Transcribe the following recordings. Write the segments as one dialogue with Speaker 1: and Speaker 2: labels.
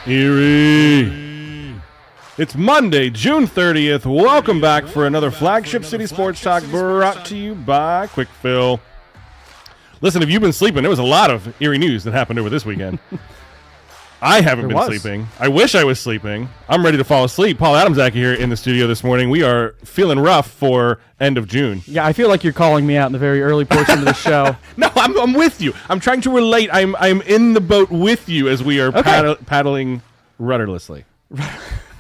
Speaker 1: Erie. It's Monday, June 30th. Welcome back for another Flagship City Sports Talk brought to you by Quick Fill. Listen, if you've been sleeping, there was a lot of Erie news that happened over this weekend. I haven't been sleeping. I wish I was sleeping. I'm ready to fall asleep. Paul Adamzak here in the studio this morning. We are feeling rough for end of June.
Speaker 2: Yeah, I feel like you're calling me out in the very early portion of the show.
Speaker 1: No, I'm with you. I'm trying to relate. I'm in the boat with you as we are paddling rudderlessly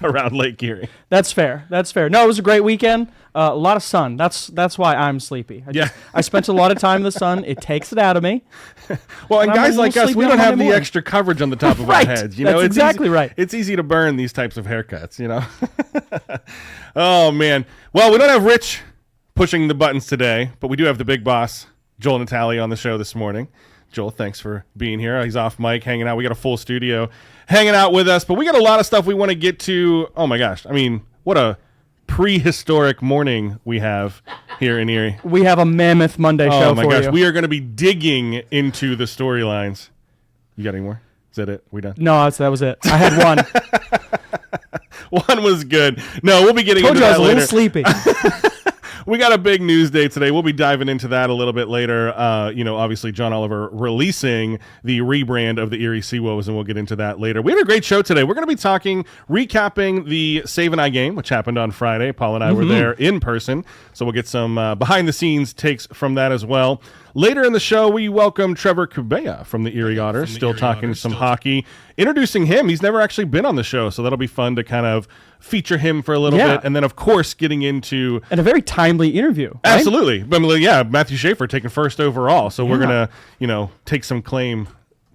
Speaker 1: around Lake Erie.
Speaker 2: That's fair. No, it was a great weekend. A lot of sun. That's why I'm sleepy. I spent a lot of time in the sun. It takes it out of me.
Speaker 1: Well, and guys like us, we don't have the extra coverage on the top of our heads.
Speaker 2: That's exactly right.
Speaker 1: It's easy to burn these types of haircuts, you know. Oh, man. Well, we don't have Rich pushing the buttons today, but we do have the big boss, Joel Natale, on the show this morning. Joel, thanks for being here. He's off mic, hanging out. We got a full studio hanging out with us, but we got a lot of stuff we want to get to. Oh, my gosh. I mean, what a prehistoric morning we have here in Erie.
Speaker 2: We have a mammoth Monday show for you. Oh, my gosh.
Speaker 1: We are going to be digging into the storylines. You got any more? Is that it? We done?
Speaker 2: No, that was it. I had one.
Speaker 1: One was good. No, we'll be getting into that later.
Speaker 2: I was a little sleepy.
Speaker 1: We got a big news day today. We'll be diving into that a little bit later. Obviously, John Oliver releasing the rebrand of the Erie Seawolves, and we'll get into that later. We had a great show today. We're going to be recapping the Save and I game, which happened on Friday. Paul and I were there in person, so we'll get some behind-the-scenes takes from that as well. Later in the show, we welcome Trevor Kubeja from the Erie Otters, still talking some hockey. Introducing him, he's never actually been on the show, so that'll be fun to kind of feature him for a little bit. And then, of course, getting into...
Speaker 2: And a very timely interview. Right?
Speaker 1: Absolutely. But, yeah, Matthew Schaefer taking first overall, so we're going to, take some claim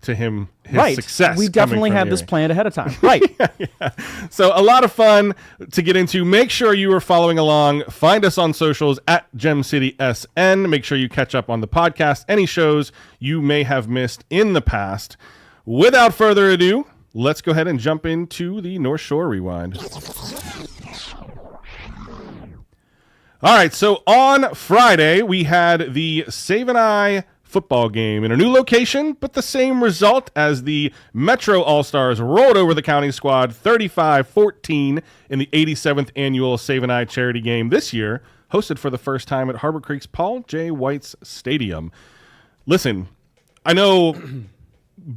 Speaker 1: to him, his success.
Speaker 2: We definitely had this planned ahead of time. Right.
Speaker 1: Yeah. So a lot of fun to get into. Make sure you are following along. Find us on socials at GemCitySN. Make sure you catch up on the podcast, any shows you may have missed in the past. Without further ado, let's go ahead and jump into the North Shore Rewind. All right, so on Friday, we had the Save and I football game in a new location, but the same result as the Metro All-Stars rolled over the county squad 35-14 in the 87th annual Save and I charity game this year, hosted for the first time at Harbor Creek's Paul J. White's Stadium. Listen, I know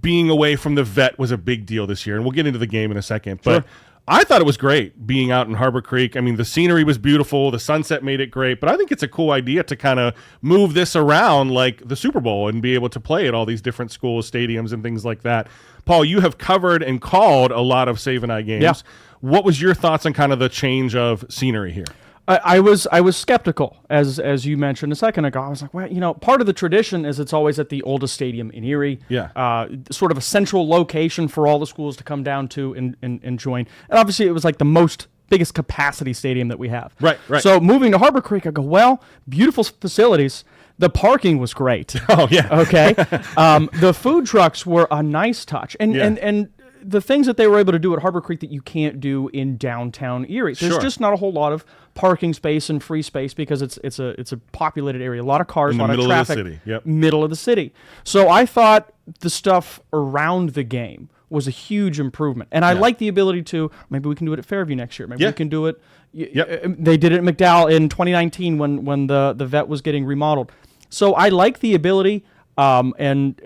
Speaker 1: being away from the vet was a big deal this year, and we'll get into the game in a second, but I thought it was great being out in Harbor Creek. I mean, the scenery was beautiful. The sunset made it great. But I think it's a cool idea to kind of move this around like the Super Bowl and be able to play at all these different schools, stadiums, and things like that. Paul, you have covered and called a lot of Save and I games. Yeah. What was your thoughts on kind of the change of scenery here?
Speaker 2: I was skeptical, as you mentioned a second ago. I was like, well, part of the tradition is it's always at the oldest stadium in Erie.
Speaker 1: Yeah.
Speaker 2: Sort of a central location for all the schools to come down to and join. And obviously it was like the biggest capacity stadium that we have.
Speaker 1: Right.
Speaker 2: So moving to Harbor Creek, I go, well, beautiful facilities. The parking was great.
Speaker 1: Oh, yeah.
Speaker 2: Okay. The food trucks were a nice touch. And the things that they were able to do at Harbor Creek that you can't do in downtown Erie. There's just not a whole lot of parking space and free space because it's a populated area. A lot of cars, a lot of traffic.
Speaker 1: Middle of the city. Yep.
Speaker 2: Middle of the city. So I thought the stuff around the game was a huge improvement. And I like the ability to, maybe we can do it at Fairview next year. Maybe we can do it. They did it at McDowell in 2019 when the vet was getting remodeled. So I like the ability and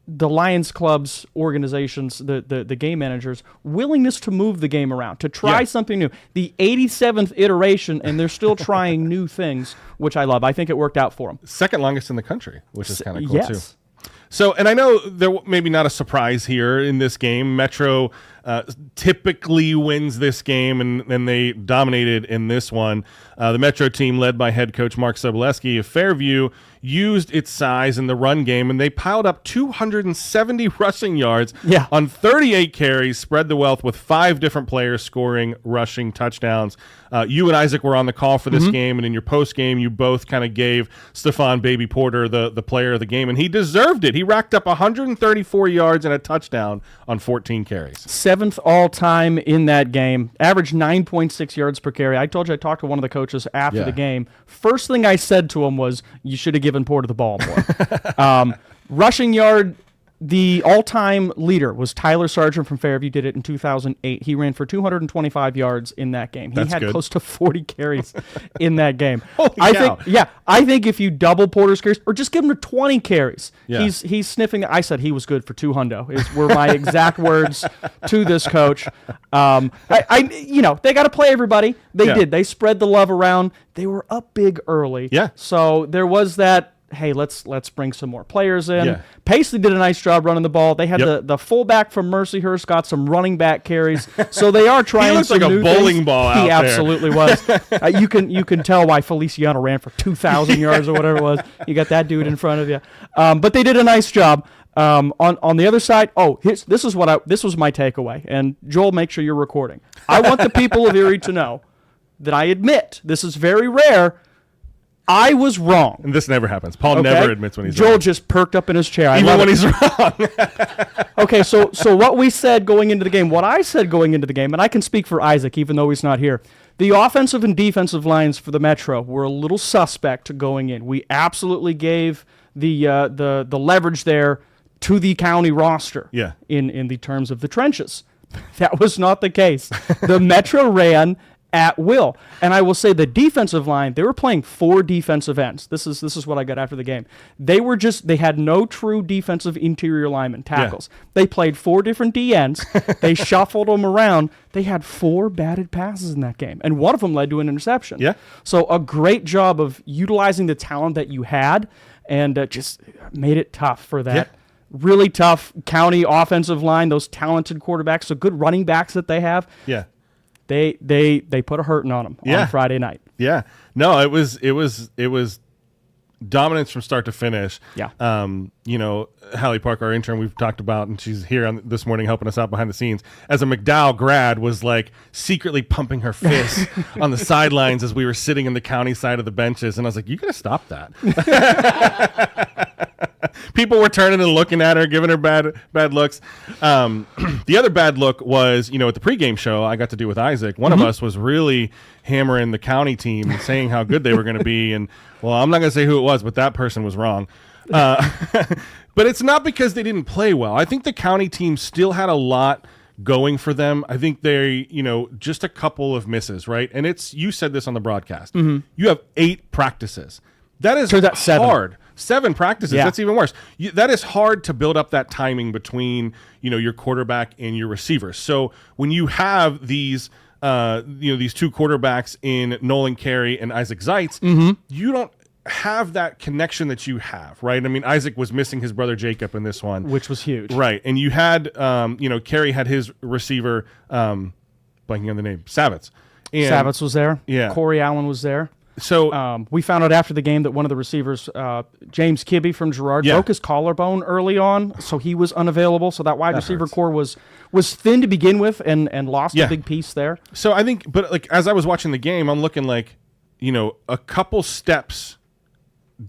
Speaker 2: the Lions Club's organizations, the game managers, willingness to move the game around, to try something new. The 87th iteration, and they're still trying new things, which I love. I think it worked out for them.
Speaker 1: Second longest in the country, which is kind of cool, too. So, and I know there maybe not a surprise here in this game. Metro typically wins this game, and they dominated in this one. The Metro team, led by head coach Mark Soboleski of Fairview, used its size in the run game, and they piled up 270 rushing yards on 38 carries, spread the wealth with 5 different players scoring rushing touchdowns. You and Isaac were on the call for this game, and in your post game, you both kind of gave Stephon Baby Porter the player of the game, and he deserved it. He racked up 134 yards and a touchdown on 14 carries.
Speaker 2: 7th all-time in that game, averaged 9.6 yards per carry. I told you I talked to one of the coaches after the game. First thing I said to him was, you should have given Porter the ball more. Rushing yard The all-time leader was Tyler Sargent from Fairview, did it in 2008. He ran for 225 yards in that game. He
Speaker 1: That's
Speaker 2: had
Speaker 1: good.
Speaker 2: close to 40 carries in that game.
Speaker 1: Holy cow.
Speaker 2: I think if you double Porter's carries, or just give him 20 carries,
Speaker 1: Yeah.
Speaker 2: he's sniffing. I said he was good for 200. Were my exact words to this coach. They got to play everybody. They did. They spread the love around. They were up big early.
Speaker 1: Yeah.
Speaker 2: So there was that. Hey, let's bring some more players in.
Speaker 1: Yeah.
Speaker 2: Paisley did a nice job running the ball. They had the fullback from Mercyhurst got some running back carries, so they are trying.
Speaker 1: He looks
Speaker 2: some
Speaker 1: like a
Speaker 2: new
Speaker 1: bowling
Speaker 2: things.
Speaker 1: ball out
Speaker 2: He
Speaker 1: there.
Speaker 2: absolutely was. You can tell why Feliciano ran for 2,000 yards or whatever it was. You got that dude in front of you. But they did a nice job. On the other side, this was my takeaway. And Joel, make sure you're recording. I want the people of Erie to know that I admit this is very rare. I was wrong.
Speaker 1: And this never happens. Paul never admits when he's
Speaker 2: Joel
Speaker 1: wrong.
Speaker 2: just perked up in his chair.
Speaker 1: Even when he's wrong.
Speaker 2: Okay, so what we said going into the game, what I said going into the game, and I can speak for Isaac even though he's not here, the offensive and defensive lines for the Metro were a little suspect going in. We absolutely gave the leverage there to the county roster in the terms of the trenches. That was not the case. The Metro ran at will. And I will say the defensive line, they were playing 4 defensive ends. This is what I got after the game. They had no true defensive interior lineman tackles. Yeah. They played 4 different D ends. They shuffled them around. They had 4 batted passes in that game. And one of them led to an interception.
Speaker 1: Yeah.
Speaker 2: So a great job of utilizing the talent that you had and just made it tough for that. Yeah. Really tough county offensive line, those talented quarterbacks, so good running backs that they have.
Speaker 1: Yeah.
Speaker 2: They put a hurting on them on Friday night.
Speaker 1: Yeah. No, it was dominance from start to finish.
Speaker 2: Yeah.
Speaker 1: Hallie Park, our intern, we've talked about, and she's here this morning helping us out behind the scenes. As a McDowell grad, was like secretly pumping her fist on the sidelines as we were sitting in the county side of the benches, and I was like, "You gotta stop that." People were turning and looking at her, giving her bad looks. The other bad look was, at the pregame show I got to do with Isaac, one of us was really hammering the county team and saying how good they were going to be. And, well, I'm not going to say who it was, but that person was wrong. But it's not because they didn't play well. I think the county team still had a lot going for them. I think they, just a couple of misses, right? And you said this on the broadcast. Mm-hmm. You have 8 practices. That is hard. 7 practices. Yeah. That's even worse. That is hard to build up that timing between, your quarterback and your receivers. So when you have these, these 2 quarterbacks in Nolan Carey and Isaac Zeitz, you don't have that connection that you have, right? I mean, Isaac was missing his brother Jacob in this one,
Speaker 2: which was huge,
Speaker 1: right? And you had, Carey had his receiver, blanking on the name, Savitz.
Speaker 2: Savitz was there.
Speaker 1: Yeah,
Speaker 2: Corey Allen was there.
Speaker 1: So
Speaker 2: we found out after the game that one of the receivers, James Kibbe from Girard, broke his collarbone early on, so he was unavailable. So that wide receiver core was thin to begin with, and lost a big piece there.
Speaker 1: So I think, but like as I was watching the game, I'm looking like, a couple steps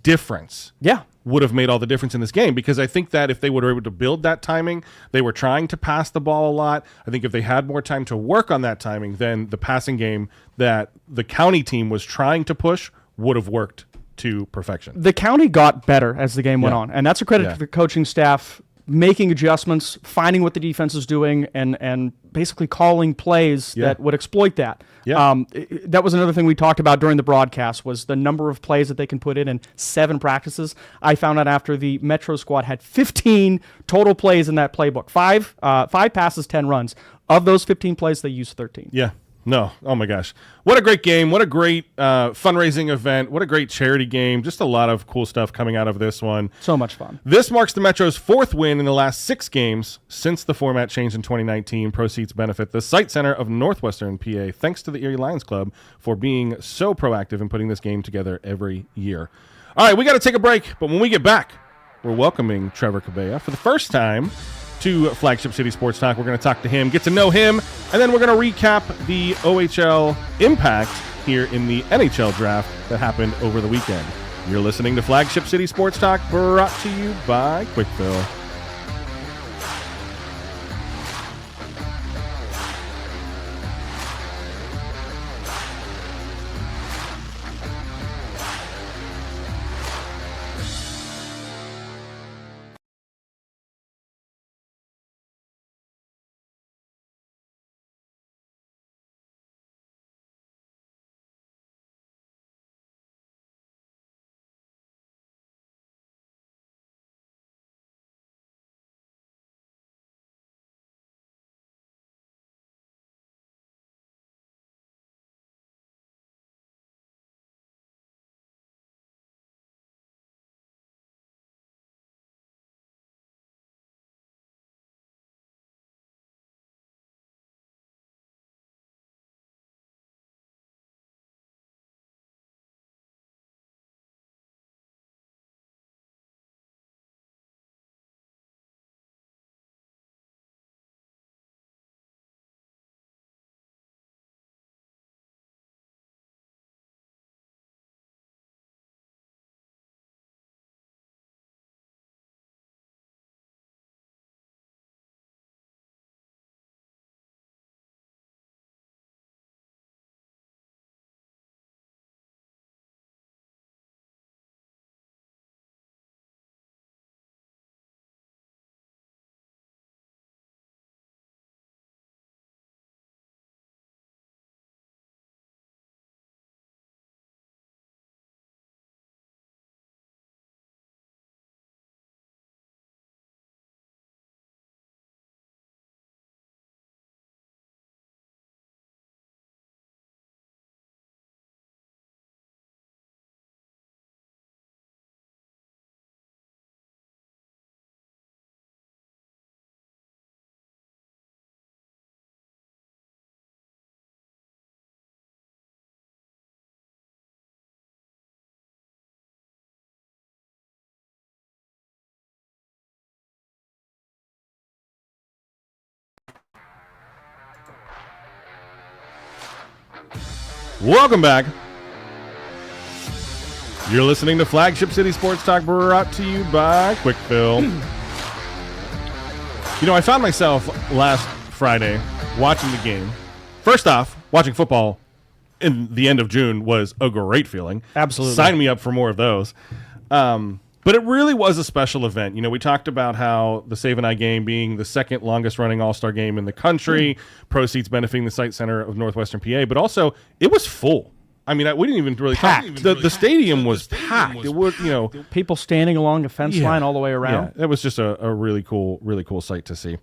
Speaker 1: difference.
Speaker 2: Yeah.
Speaker 1: Would have made all the difference in this game, because I think that if they were able to build that timing, they were trying to pass the ball a lot. I think if they had more time to work on that timing, then the passing game that the county team was trying to push would have worked to perfection.
Speaker 2: The county got better as the game went on, and that's a credit to the coaching staff making adjustments, finding what the defense is doing, and basically calling plays that would exploit that. Yeah. That was another thing we talked about during the broadcast, was the number of plays that they can put in 7 practices. I found out after the Metro squad had 15 total plays in that playbook. 5 passes, 10 runs. Of those 15 plays, they used 13.
Speaker 1: Yeah. No. Oh, my gosh. What a great game. What a great fundraising event. What a great charity game. Just a lot of cool stuff coming out of this one.
Speaker 2: So much fun.
Speaker 1: This marks the Metro's 4th win in the last 6 games since the format changed in 2019. Proceeds benefit the Site Center of Northwestern PA. Thanks to the Erie Lions Club for being so proactive in putting this game together every year. All right, we got to take a break, but when we get back, we're welcoming Trevor Kubeja for the first time to Flagship City Sports Talk. We're going to talk to him, get to know him, and then we're going to recap the OHL impact here in the NHL Draft that happened over the weekend. You're listening to Flagship City Sports Talk, brought to you by Quickfill. Welcome back. You're listening to Flagship City Sports Talk, brought to you by Quick Fill. You know, I found myself last Friday watching the game. First off, watching football in the end of June was a great feeling.
Speaker 2: Absolutely.
Speaker 1: Sign me up for more of those. But it really was a special event. You know, we talked about how the Save and I game being the second longest running All-Star game in the country, proceeds benefiting the site center of Northwestern PA, but also it was full. I mean, we didn't even really
Speaker 2: packed.
Speaker 1: The stadium was packed. It was, you know,
Speaker 2: people standing along the fence line all the way around.
Speaker 1: Yeah, it was just a really cool sight to see.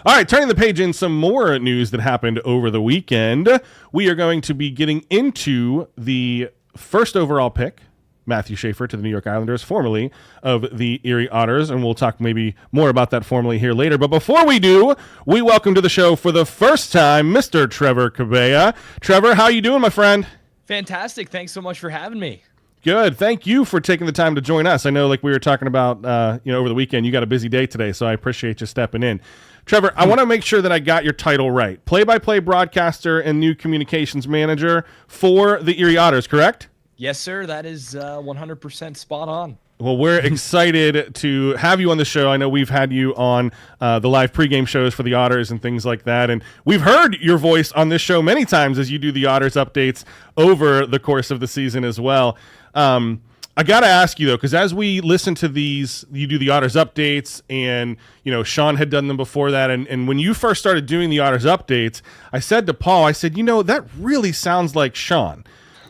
Speaker 1: All right, turning the page in some more news that happened over the weekend. We are going to be getting into the first overall pick, Matthew Schaefer to the New York Islanders, formerly of the Erie Otters, and we'll talk maybe more about that formally here later. But before we do, we welcome to the show for the first time Mr. Trevor Kubeja. Trevor, how you doing, my friend?
Speaker 3: Fantastic. Thanks so much for having me.
Speaker 1: Good. Thank you for taking the time to join us. I know, like we were talking about, over the weekend, you got a busy day today, so I appreciate you stepping in. Trevor, I want to make sure that I got your title right. Play-by-play broadcaster and new communications manager for the Erie Otters, correct?
Speaker 3: Yes, sir. That is 100% spot on.
Speaker 1: Well, we're excited to have you on the show. I know we've had you on the live pregame shows for the Otters and things like that, and we've heard your voice on this show many times as you do the Otters updates over the course of the season as well. I got to ask you, though, because as we listen to these, you do the Otters updates, and, you know, Sean had done them before that, and when you first started doing the Otters updates, I said to Paul, I said, you know, that really sounds like Sean,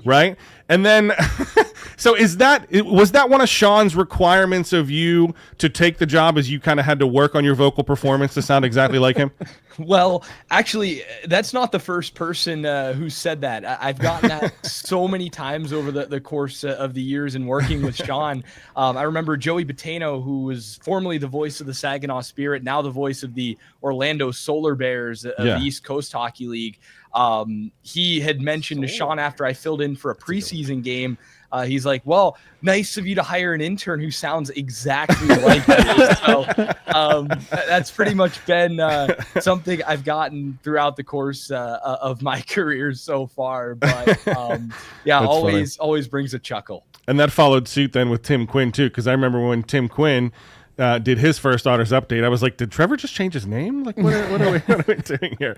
Speaker 1: right? And then, so was that one of Sean's requirements of you to take the job, as you kind of had to work on your vocal performance to sound exactly like him?
Speaker 3: Well, actually, that's not the first person who said that. I've gotten that so many times over the course of the years in working with Sean. I remember Joey Bottano, who was formerly the voice of the Saginaw Spirit, now the voice of the Orlando Solar Bears of the East Coast Hockey League. He had mentioned to Sean after I filled in for a preseason game, he's like, well, nice of you to hire an intern who sounds exactly like you. So that's pretty much been something I've gotten throughout the course of my career so far. But always brings a chuckle. And
Speaker 1: that followed suit then with Tim Quinn, too, because I remember when Tim Quinn did his first Otters update, I was like, did Trevor just change his name? Like, what are we doing here?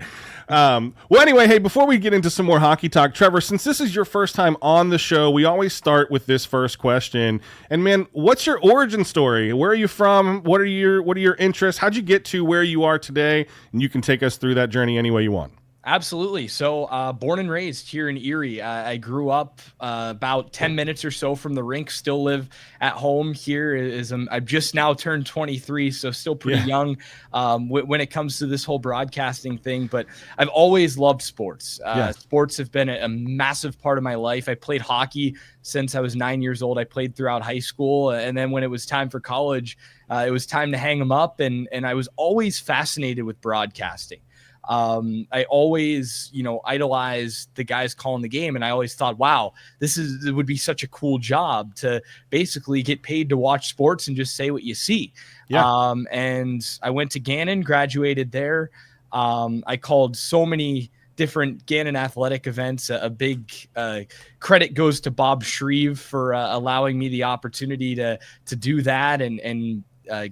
Speaker 1: Well, anyway, hey, before we get into some more hockey talk, Trevor, since this is your first time on the show, we always start with this first question. And man, what's your origin story? Where are you from? What are your interests? How'd you get to where you are today? And you can take us through that journey any way you want.
Speaker 3: Absolutely. So born and raised here in Erie. I grew up about 10 minutes or so from the rink, still live at home here. I've just now turned 23, so still pretty young when it comes to this whole broadcasting thing. But I've always loved sports. Sports have been a massive part of my life. I played hockey since I was 9 years old. I played throughout high school. And then when it was time for college, it was time to hang them up. And I was always fascinated with broadcasting. I always, idolized the guys calling the game. And I always thought, wow, it would be such a cool job to basically get paid to watch sports and just say what you see. Yeah. And I went to Gannon, graduated there. I called so many different Gannon athletic events. A big credit goes to Bob Shreve for allowing me the opportunity to do that and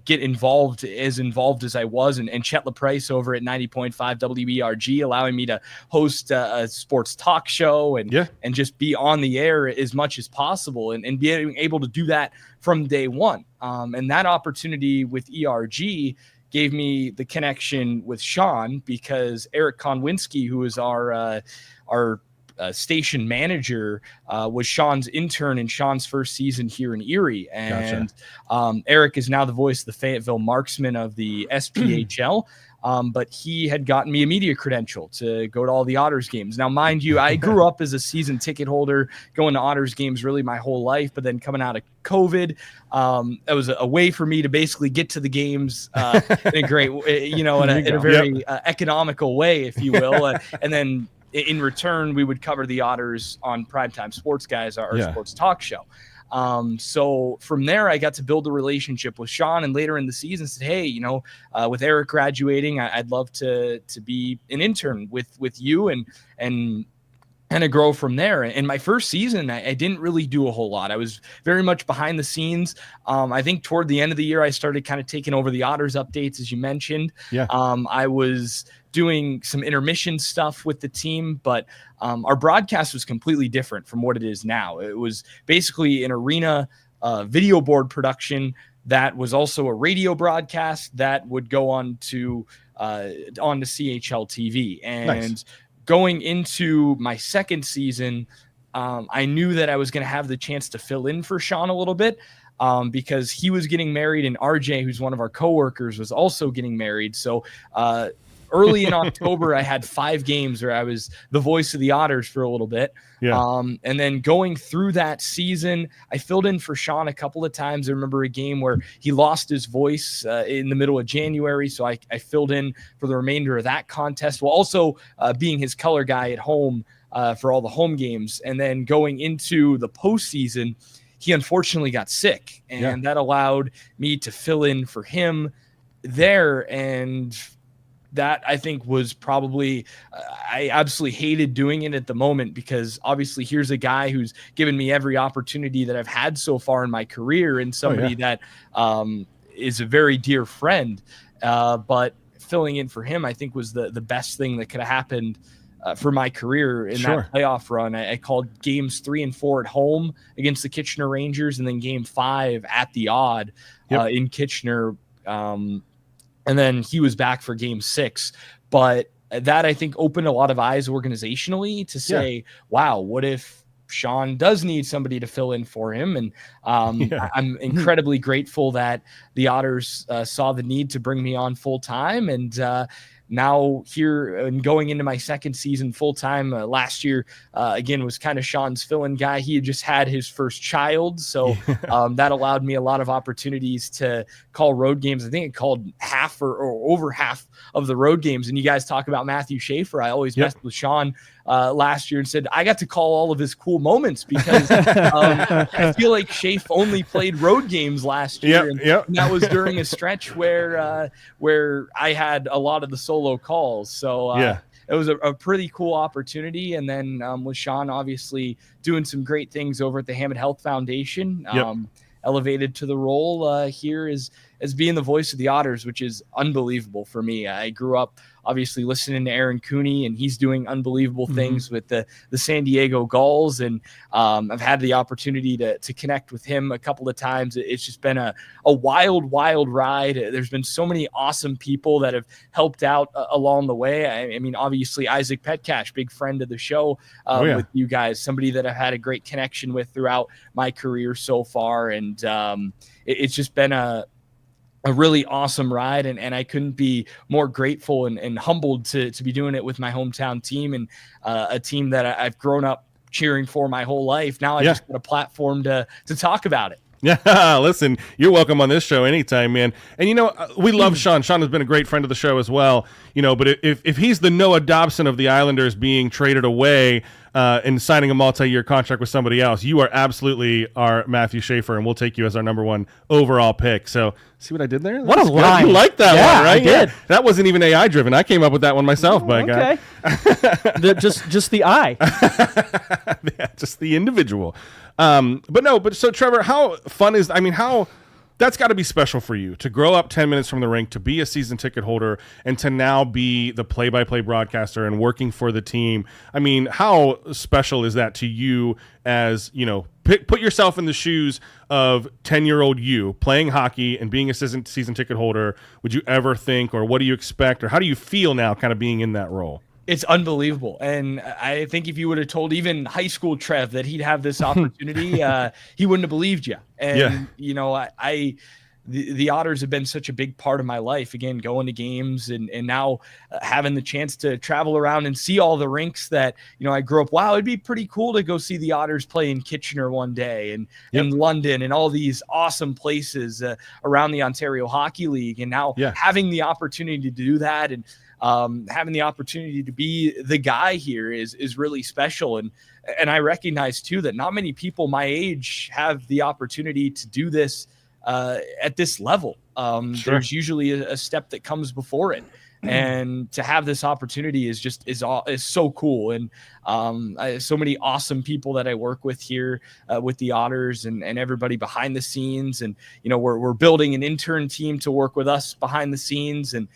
Speaker 3: get involved as I was, and Chet LaPrice over at 90.5 WERG, allowing me to host a sports talk show and just be on the air as much as possible and being able to do that from day one. And that opportunity with ERG gave me the connection with Sean, because Eric Konwinski, who is our station manager, was Sean's intern in Sean's first season here in Erie. And Eric is now the voice of the Fayetteville Marksmen of the SPHL. But he had gotten me a media credential to go to all the Otters games. Now, mind you, I grew up as a season ticket holder, going to Otters games really my whole life. But then coming out of COVID, it was a way for me to basically get to the games in a great, in a very economical way, if you will. And then in return, we would cover the Otters on Primetime Sports Guys, our sports talk show. So from there, I got to build a relationship with Sean, and later in the season said, hey, with Eric graduating, I'd love to be an intern with you and kind of grow from there. In my first season, I didn't really do a whole lot. I was very much behind the scenes. I think toward the end of the year, I started kind of taking over the Otters updates, as you mentioned.
Speaker 1: Yeah.
Speaker 3: I was doing some intermission stuff with the team, but our broadcast was completely different from what it is now. It was basically an arena video board production that was also a radio broadcast that would go on to CHL TV. And nice. Going into my second season, I knew that I was going to have the chance to fill in for Sean a little bit because he was getting married, and RJ, who's one of our coworkers, was also getting married. So early in October, I had 5 games where I was the voice of the Otters for a little bit.
Speaker 1: Yeah.
Speaker 3: And then going through that season, I filled in for Sean a couple of times. I remember a game where he lost his voice in the middle of January. So I filled in for the remainder of that contest, while also being his color guy at home for all the home games. And then going into the postseason, he unfortunately got sick, and that allowed me to fill in for him there. And that, I think, was probably I absolutely hated doing it at the moment, because obviously here's a guy who's given me every opportunity that I've had so far in my career, and somebody that is a very dear friend. But filling in for him, I think, was the best thing that could have happened for my career in that playoff run. I called games 3 and 4 at home against the Kitchener Rangers, and then game 5 at the Odd in Kitchener. And then he was back for game 6. But that, I think, opened a lot of eyes organizationally to say, wow, what if Sean does need somebody to fill in for him? And I'm incredibly grateful that the Otters saw the need to bring me on full time. And now here and going into my second season full time, last year, again, was kind of Sean's fill-in guy. He had just had his first child. So that allowed me a lot of opportunities to call road games. I think it called half or over half of the road games. And you guys talk about Matthew Schaefer. I always messed with Sean last year and said, I got to call all of his cool moments, because I feel like Schaefer only played road games last year. And that was during a stretch where I had a lot of the solo calls. So it was a pretty cool opportunity. And then with Sean obviously doing some great things over at the Hammond Health Foundation, elevated to the role here as being the voice of the Otters, which is unbelievable for me. I grew up obviously listening to Aaron Cooney, and he's doing unbelievable things with the San Diego Gulls. And I've had the opportunity to connect with him a couple of times. It's just been a wild, wild ride. There's been so many awesome people that have helped out along the way. I mean, obviously Isaac Petcash, big friend of the show with you guys, somebody that I've had a great connection with throughout my career so far. And it's just been a really awesome ride, and I couldn't be more grateful and humbled to be doing it with my hometown team, and a team that I've grown up cheering for my whole life. Now I just got a platform to talk about it.
Speaker 1: Yeah, listen, you're welcome on this show anytime, man. And, you know, we love Sean. Sean has been a great friend of the show as well, you know, but if he's the Noah Dobson of the Islanders being traded away and signing a multi-year contract with somebody else, you are absolutely our Matthew Schaefer, and we'll take you as our number 1 overall pick. So, see what I did there?
Speaker 2: What a line.
Speaker 1: You like that one, right?
Speaker 2: I did.
Speaker 1: Yeah. That wasn't even AI driven. I came up with that one myself, by guy.
Speaker 2: just the eye.
Speaker 1: Yeah, just the individual. But so Trevor, how fun is, how that's got to be special for you to grow up 10 minutes from the rink, to be a season ticket holder, and to now be the play-by-play broadcaster and working for the team. I mean, how special is that to you as, you know, put yourself in the shoes of 10-year-old you playing hockey and being a season ticket holder? Would you ever think, or what do you expect, or how do you feel now kind of being in that role?
Speaker 3: It's unbelievable. And I think if you would have told even high school Trev that he'd have this opportunity, he wouldn't have believed you. And, you know, the Otters have been such a big part of my life, again, going to games and now having the chance to travel around and see all the rinks that, you know, I grew up. Wow, it'd be pretty cool to go see the Otters play in Kitchener one day, and in London, and all these awesome places around the Ontario Hockey League. And now having the opportunity to do that, and having the opportunity to be the guy here is really special. And I recognize too that not many people my age have the opportunity to do this at this level. There's usually a step that comes before it. and to have this opportunity is so cool. And so many awesome people that I work with here with the Otters, and everybody behind the scenes. And we're building an intern team to work with us behind the scenes, and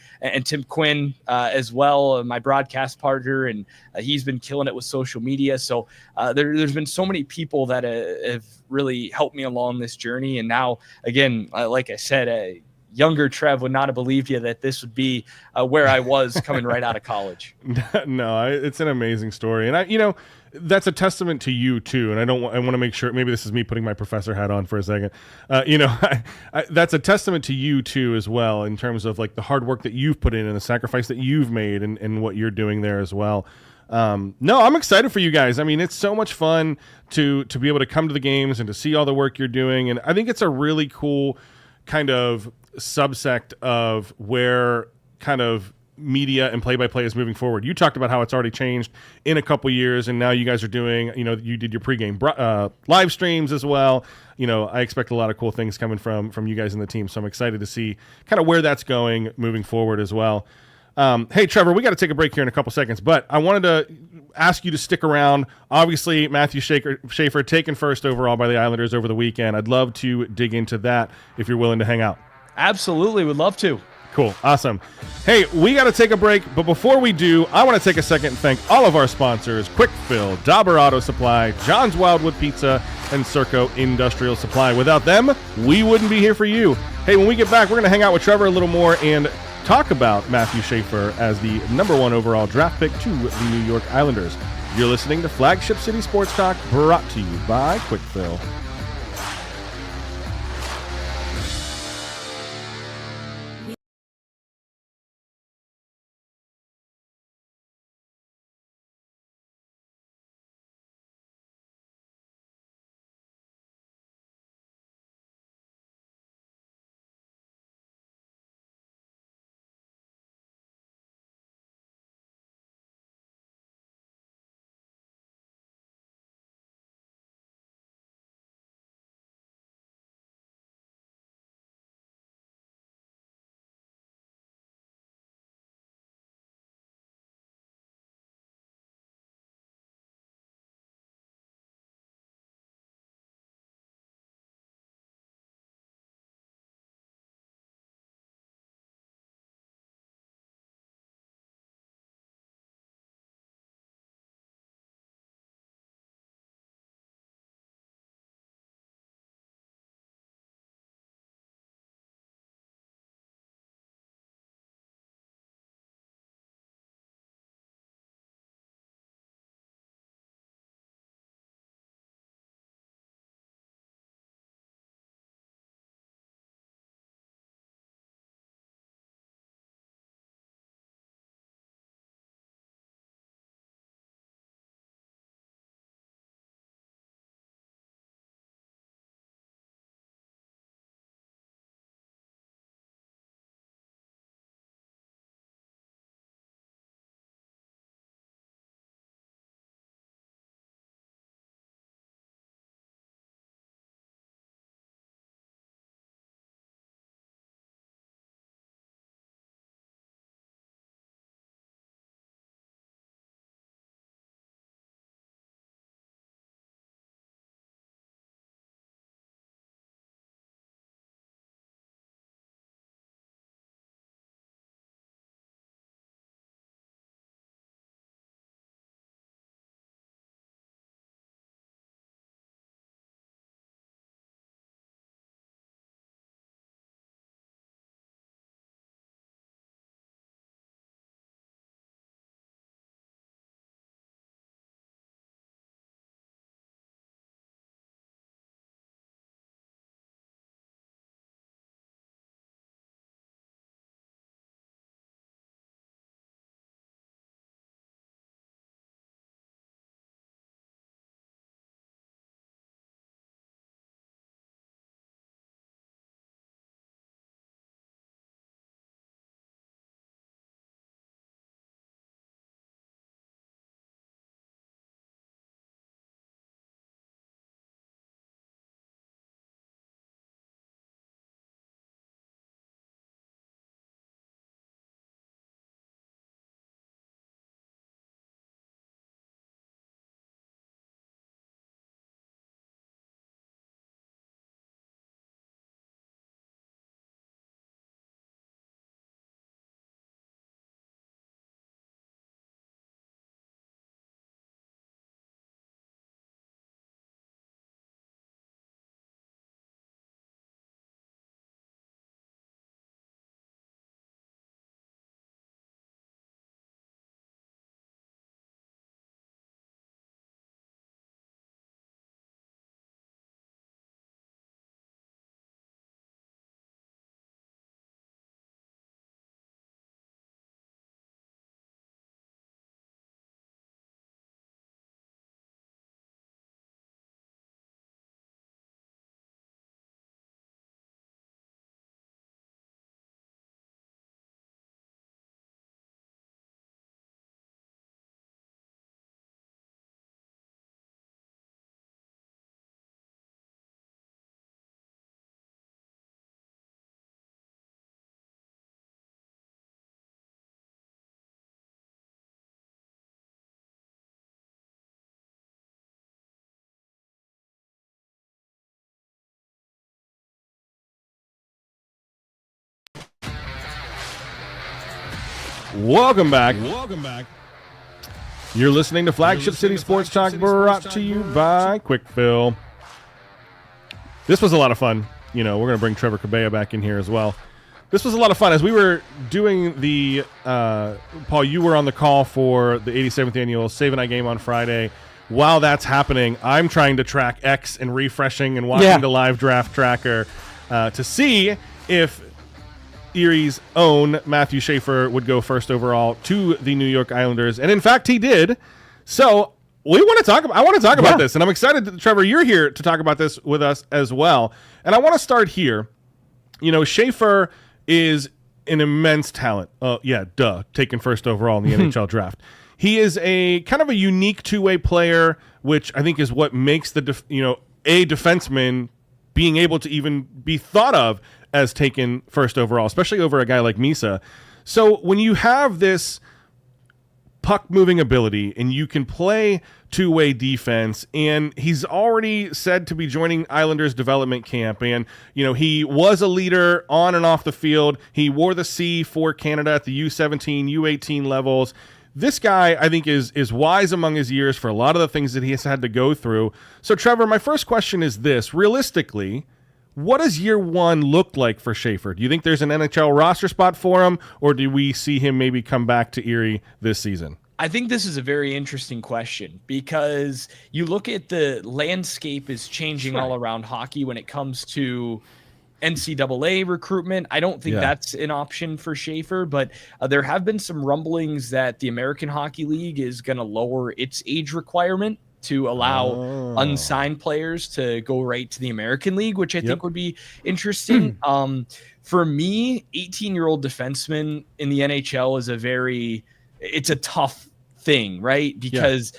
Speaker 3: Tim Quinn as well, my broadcast partner, and he's been killing it with social media. So there's been so many people that have really helped me along this journey. And now, again, like I said, younger Trev would not have believed you that this would be where I was coming right out of college.
Speaker 1: No, it's an amazing story. And that's a testament to you too. And I want to make sure, maybe this is me putting my professor hat on for a second. That's a testament to you too, as well, in terms of like the hard work that you've put in and the sacrifice that you've made, and what you're doing there as well. No, I'm excited for you guys. I mean, it's so much fun to be able to come to the games and to see all the work you're doing. And I think it's a really cool kind of subsect of where kind of media and play-by-play is moving forward. You talked about how it's already changed in a couple years, and now you guys are doing, you did your pregame live streams as well. I expect a lot of cool things coming from you guys in the team, so I'm excited to see kind of where that's going moving forward as well. Hey, Trevor, we got to take a break here in a couple seconds, but I wanted to ask you to stick around. Obviously, Matthew Schaefer taken first overall by the Islanders over the weekend. I'd love to dig into that if you're willing to hang out.
Speaker 3: Absolutely, would love to.
Speaker 1: Cool. Awesome. Hey, we got to take a break, but before we do, I want to take a second and thank all of our sponsors: Quick Fill, Dauber Auto Supply, John's Wildwood Pizza, and Serco Industrial Supply. Without them, we wouldn't be here for you. Hey, when we get back, we're going to hang out with Trevor a little more and talk about Matthew Schaefer as the #1 overall draft pick to the New York Islanders. You're listening to Flagship City Sports Talk, brought to you by Quick Fill. Welcome back. You're listening to Flagship City Sports Talk, brought to you by Quick Fill. This was a lot of fun. We're going to bring Trevor Kubeja back in here as well. This was a lot of fun. As we were doing the, Paul, you were on the call for the 87th annual Save and I game on Friday. While that's happening, I'm trying to track X and refreshing and watching the live draft tracker to see if Erie's own Matthew Schaefer would go first overall to the New York Islanders. And in fact, he did. So I want to talk about this. And I'm excited that, Trevor, you're here to talk about this with us as well. And I want to start here. Schaefer is an immense talent. Taken first overall in the NHL draft. He is a kind of a unique two-way player, which I think is what makes a defenseman being able to even be thought of as taken first overall, especially over a guy like Misa. So when you have this puck-moving ability and you can play two-way defense, and he's already said to be joining Islanders development camp, and he was a leader on and off the field. He wore the C for Canada at the U17, U18 levels. This guy, I think, is wise among his years for a lot of the things that he has had to go through. So, Trevor, my first question is this. Realistically, what does year one look like for Schaefer? Do you think there's an NHL roster spot for him, or do we see him maybe come back to Erie this season?
Speaker 3: I think this is a very interesting question because you look at the landscape is changing all around hockey when it comes to NCAA recruitment. I don't think that's an option for Schaefer, but there have been some rumblings that the American Hockey League is going to lower its age requirement to allow unsigned players to go right to the American League, which I think would be interesting. For me, 18-year-old defenseman in the NHL is it's a tough thing, right? Because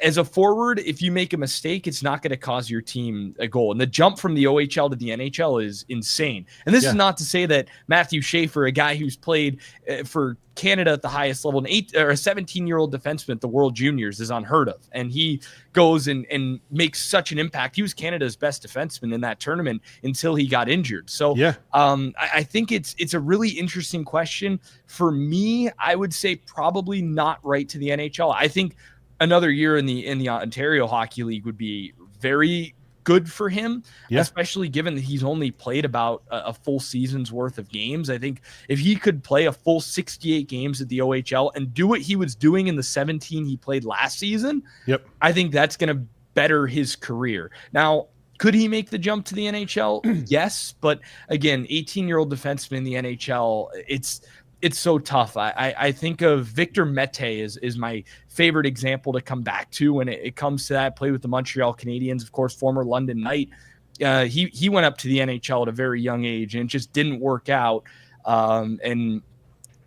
Speaker 3: as a forward, if you make a mistake, it's not going to cause your team a goal. And the jump from the OHL to the NHL is insane. And this is not to say that Matthew Schaefer, a guy who's played for Canada at the highest level, a 17-year-old defenseman at the World Juniors is unheard of. And he goes and makes such an impact. He was Canada's best defenseman in that tournament until he got injured. So I think it's a really interesting question. For me, I would say probably not right to the NHL. I think another year in the Ontario Hockey League would be very good for him, especially given that he's only played about a full season's worth of games. I think if he could play a full 68 games at the OHL and do what he was doing in the 17 he played last season, I think that's going to better his career. Now, could he make the jump to the NHL? Yes, but again, 18-year-old defenseman in the NHL, it's so tough. I think of Victor Mete is my favorite example to come back to when it comes to that. Played with the Montreal Canadiens, of course, former London Knight. He went up to the NHL at a very young age and it just didn't work out. And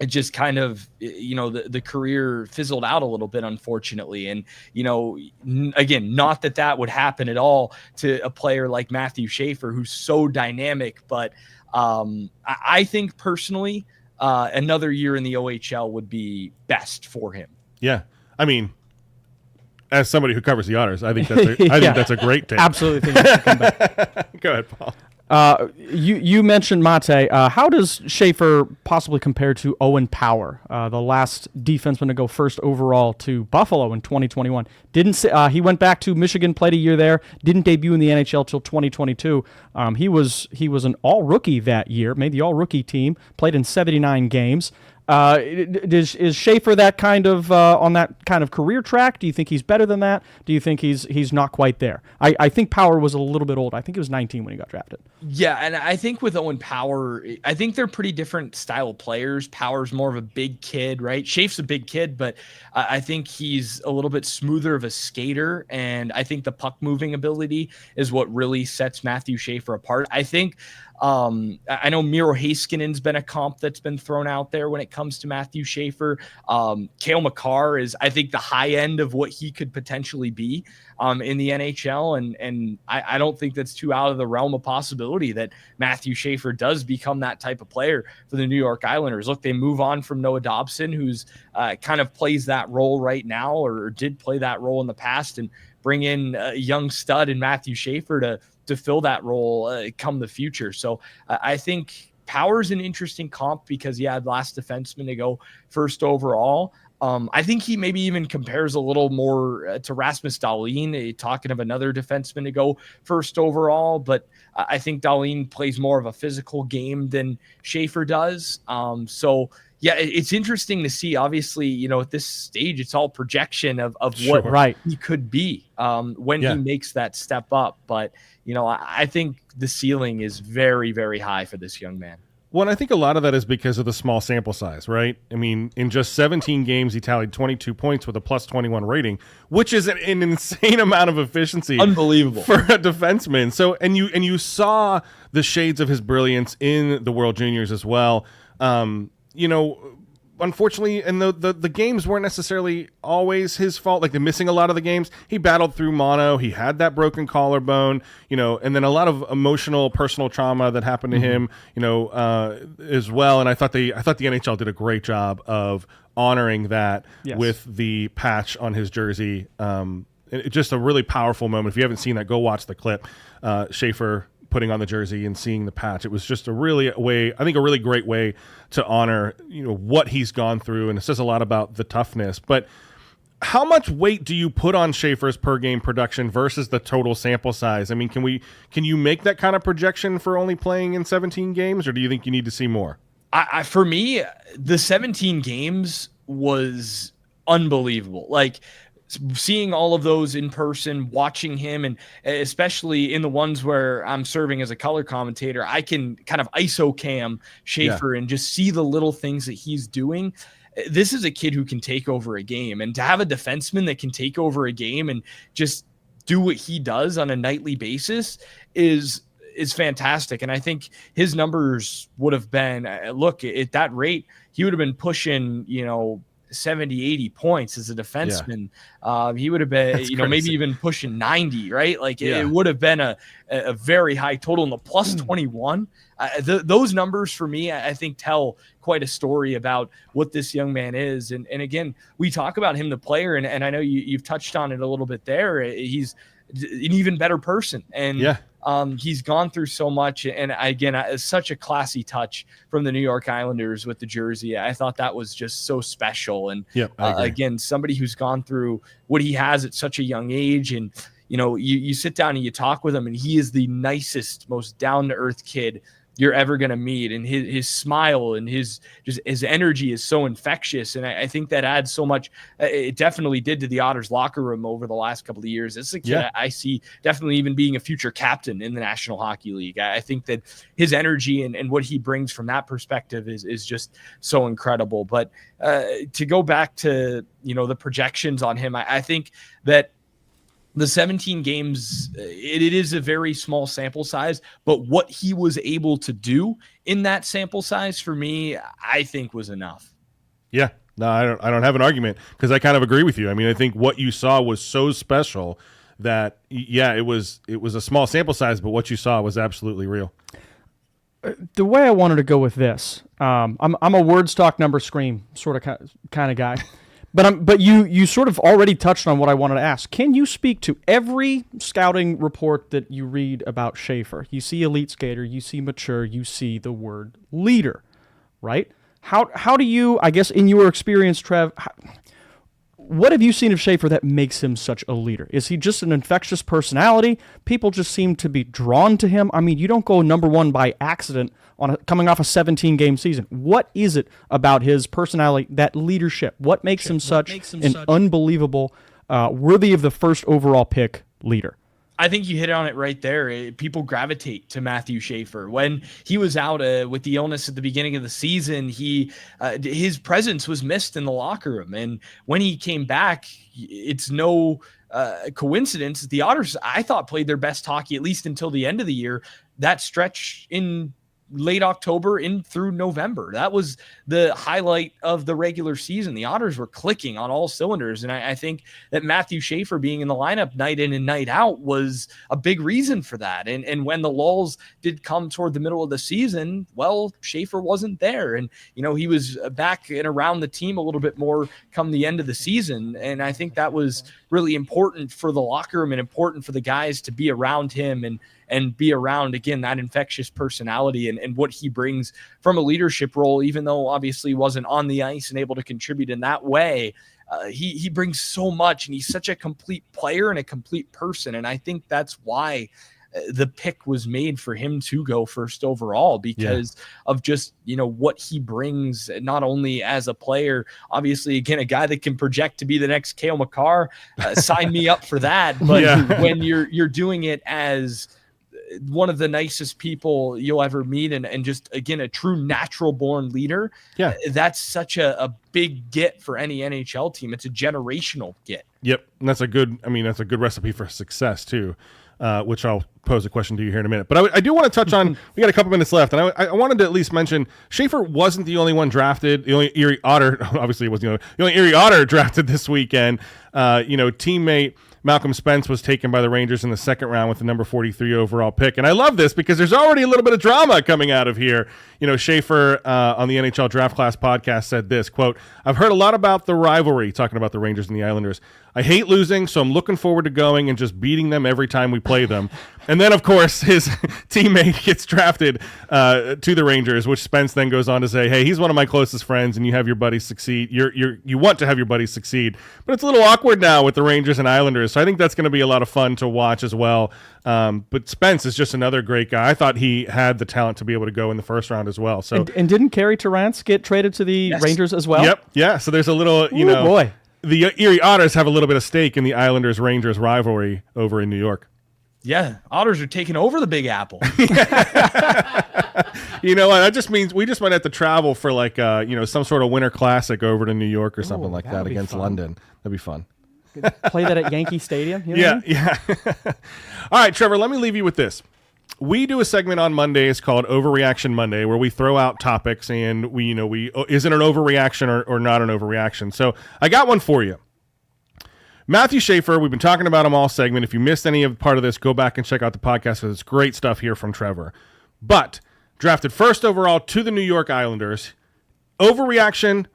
Speaker 3: it just kind of, the career fizzled out a little bit, unfortunately. And, again, not that would happen at all to a player like Matthew Schaefer, who's so dynamic. But I think personally, another year in the OHL would be best for him. Yeah.
Speaker 1: I mean, as somebody who covers the Otters, I think that's a great take.
Speaker 2: Absolutely think he should come back.
Speaker 1: Go ahead, Paul.
Speaker 2: You mentioned Mate. How does Schaefer possibly compare to Owen Power, the last defenseman to go first overall to Buffalo in 2021? He went back to Michigan, played a year there, didn't debut in the NHL till 2022. He was an all-rookie that year, made the all-rookie team, played in 79 games. Is Schaefer that kind of on that kind of career track? Do you think he's better than that? Do you think he's not quite there? I think Power was a little bit old. I think he was 19 when he got drafted.
Speaker 3: Yeah, and I think with Owen Power, I think they're pretty different style of players. Power's more of a big kid, right? Schaef's a big kid, but I think he's a little bit smoother of a skater, and I think the puck moving ability is what really sets Matthew Schaefer apart. I think I know Miro Haskinen's been a comp that's been thrown out there when it comes to Matthew Schaefer. Cale Makar is, I think, the high end of what he could potentially be in the NHL. And I don't think that's too out of the realm of possibility that Matthew Schaefer does become that type of player for the New York Islanders. Look, they move on from Noah Dobson, who's kind of plays that role right now or did play that role in the past, and bring in a young stud in Matthew Schaefer to fill that role come the future. So I think Power's an interesting comp because he had last defenseman to go first overall. I think he maybe even compares a little more to Rasmus Dahlin, talking of another defenseman to go first overall. But I think Dahlin plays more of a physical game than Schaefer does. So yeah, it's interesting to see. Obviously, at this stage, it's all projection of what he could be when he makes that step up. But, I think the ceiling is very, very high for this young man.
Speaker 1: Well, I think a lot of that is because of the small sample size, right? I mean, in just 17 games, he tallied 22 points with a plus 21 rating, which is an insane amount of efficiency.
Speaker 3: Unbelievable.
Speaker 1: For a defenseman. So, and you saw the shades of his brilliance in the World Juniors as well. Unfortunately, and the games weren't necessarily always his fault. Like, the missing a lot of the games, he battled through mono. He had that broken collarbone, and then a lot of emotional, personal trauma that happened to him, as well. And I thought the NHL did a great job of honoring that with the patch on his jersey. Just a really powerful moment. If you haven't seen that, go watch the clip. Schaefer putting on the jersey and seeing the patch. It was just a really great way to honor, what he's gone through. And it says a lot about the toughness. But how much weight do you put on Schaefer's per game production versus the total sample size? I mean, can you make that kind of projection for only playing in 17 games, or do you think you need to see more?
Speaker 3: For me, the 17 games was unbelievable. Like, seeing all of those in person, watching him, and especially in the ones where I'm serving as a color commentator, I can kind of ISO cam Schaefer and just see the little things that he's doing. This is a kid who can take over a game, and to have a defenseman that can take over a game and just do what he does on a nightly basis is fantastic. And I think his numbers would have been, look, at that rate, he would have been pushing, 70, 80 points as a defenseman. He would have been, maybe even pushing 90, right? Like it would have been a very high total, in the plus 21. Those numbers for me, I think, tell quite a story about what this young man is. And again, we talk about him, the player, and I know you've touched on it a little bit there. He's an even better person. And he's gone through so much. And again, such a classy touch from the New York Islanders with the jersey. I thought that was just so special. And again, somebody who's gone through what he has at such a young age. And, you sit down and you talk with him, and he is the nicest, most down-to-earth kid you're ever going to meet. And his smile and his energy is so infectious. And I think that adds so much. It definitely did to the Otters locker room over the last couple of years. It's a kid I see definitely even being a future captain in the National Hockey League. I think that his energy and what he brings from that perspective is just so incredible. But to go back to, the projections on him, I think that the 17 games, it is a very small sample size, but what he was able to do in that sample size, for me, I think was enough.
Speaker 1: Yeah, no, I don't have an argument, because I kind of agree with you. I mean, I think what you saw was so special that, it was a small sample size, but what you saw was absolutely real.
Speaker 2: The way I wanted to go with this, I'm a word stock number scream sort of kind of guy. But you sort of already touched on what I wanted to ask. Can you speak to every scouting report that you read about Schaefer? You see elite skater, you see mature, you see the word leader, right? How do you, I guess, in your experience, Trev, what have you seen of Schaefer that makes him such a leader? Is he just an infectious personality? People just seem to be drawn to him. I mean, you don't go number one by accident coming off a 17-game season. What is it about his personality, that leadership? What makes him such an unbelievable, worthy of the first overall pick leader?
Speaker 3: I think you hit on it right there. People gravitate to Matthew Schaefer. When he was out with the illness at the beginning of the season, his presence was missed in the locker room. And when he came back, it's no coincidence that the Otters, I thought, played their best hockey, at least until the end of the year. That stretch in late October in through November, that was the highlight of the regular season. The Otters were clicking on all cylinders. And I think that Matthew Schaefer being in the lineup night in and night out was a big reason for that. And when the lulls did come toward the middle of the season, well, Schaefer wasn't there. And, he was back and around the team a little bit more come the end of the season. And I think that was really important for the locker room and important for the guys to be around him and and be around, again, that infectious personality and what he brings from a leadership role, even though obviously he wasn't on the ice and able to contribute in that way. He brings so much, and he's such a complete player and a complete person. And I think that's why the pick was made for him to go first overall, because of just, what he brings, not only as a player, obviously, again, a guy that can project to be the next Cale Makar, sign me up for that. But when you're doing it as one of the nicest people you'll ever meet, and just, again, a true natural born leader, that's such a big get for any NHL team. It's a generational get.
Speaker 1: Yep. And that's a good recipe for success too. Which I'll pose a question to you here in a minute. But I do want to touch on, we got a couple minutes left, and I wanted to at least mention, Schaefer wasn't the only one drafted. The only Erie Otter, obviously it was the only Erie Otter drafted this weekend. Teammate Malcolm Spence was taken by the Rangers in the second round with the number 43 overall pick. And I love this because there's already a little bit of drama coming out of here. Schaefer on the NHL Draft Class podcast said this, quote, "I've heard a lot about the rivalry," talking about the Rangers and the Islanders. "I hate losing, so I'm looking forward to going and just beating them every time we play them." And then, of course, his teammate gets drafted to the Rangers, which Spence then goes on to say, "Hey, he's one of my closest friends, and you have your buddies succeed. You want to have your buddies succeed, but it's a little awkward now with the Rangers and Islanders." So I think that's going to be a lot of fun to watch as well. But Spence is just another great guy. I thought he had the talent to be able to go in the first round as well. So
Speaker 2: and didn't Carey Terrance get traded to the Rangers as well?
Speaker 1: Yep. Yeah. So there's a little,
Speaker 2: boy.
Speaker 1: The Erie Otters have a little bit of stake in the Islanders-Rangers rivalry over in New York.
Speaker 3: Yeah, Otters are taking over the Big Apple.
Speaker 1: You know what? That just means we just might have to travel for some sort of winter classic over to New York or something like that against fun. London. That'd be fun.
Speaker 2: Play that at Yankee Stadium.
Speaker 1: Yeah. All right, Trevor, let me leave you with this. We do a segment on Mondays called Overreaction Monday, where we throw out topics and we is it an overreaction or not an overreaction? So I got one for you. Matthew Schaefer, we've been talking about him all segment. If you missed any of part of this, go back and check out the podcast because it's great stuff here from Trevor. But drafted first overall to the New York Islanders. Overreaction